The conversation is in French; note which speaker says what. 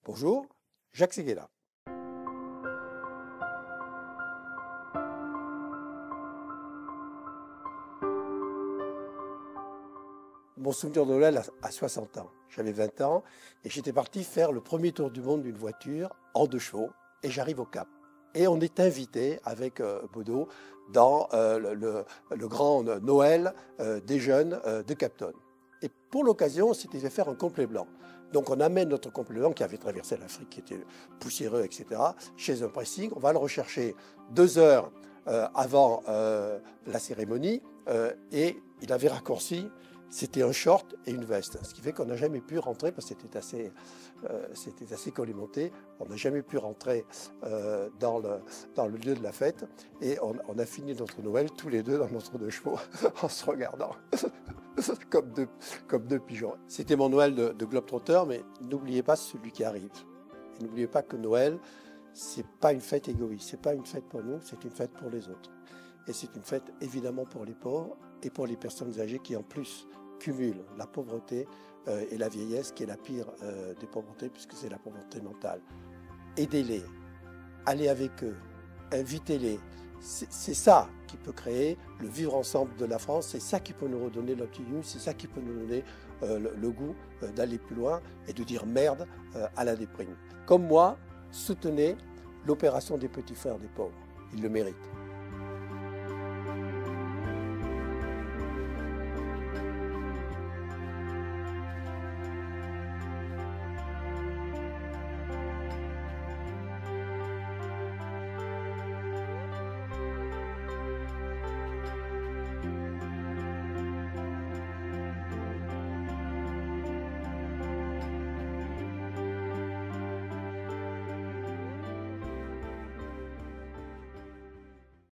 Speaker 1: Bonjour, Jacques Séguéla. Mon souvenir de Noël à 60 ans. J'avais 20 ans et j'étais parti faire le premier tour du monde d'une voiture en 2 chevaux et j'arrive au Cap. Et on est invité avec Bodo dans le grand Noël des jeunes de Capton. Et pour l'occasion, on s'était fait faire un complet blanc. Donc on amène notre complet blanc qui avait traversé l'Afrique, qui était poussiéreux, etc., chez un pressing. On va le rechercher 2 heures avant la cérémonie et il avait raccourci. C'était un short et une veste, ce qui fait qu'on n'a jamais pu rentrer, parce que c'était assez collimenté, on n'a jamais pu rentrer dans le lieu de la fête, et on a fini notre Noël tous les deux dans notre 2 chevaux, en se regardant comme deux pigeons. C'était mon Noël de globe-trotteur, mais n'oubliez pas celui qui arrive. Et n'oubliez pas que Noël, c'est pas une fête égoïste, c'est pas une fête pour nous, c'est une fête pour les autres. Et c'est une fête évidemment pour les pauvres et pour les personnes âgées qui en plus cumulent la pauvreté et la vieillesse, qui est la pire des pauvretés, puisque c'est la pauvreté mentale. Aidez-les, allez avec eux, invitez-les. C'est ça qui peut créer le vivre ensemble de la France, c'est ça qui peut nous redonner l'optimisme, c'est ça qui peut nous donner le goût d'aller plus loin et de dire merde à la déprime. Comme moi, soutenez l'opération des petits frères des pauvres, ils le méritent.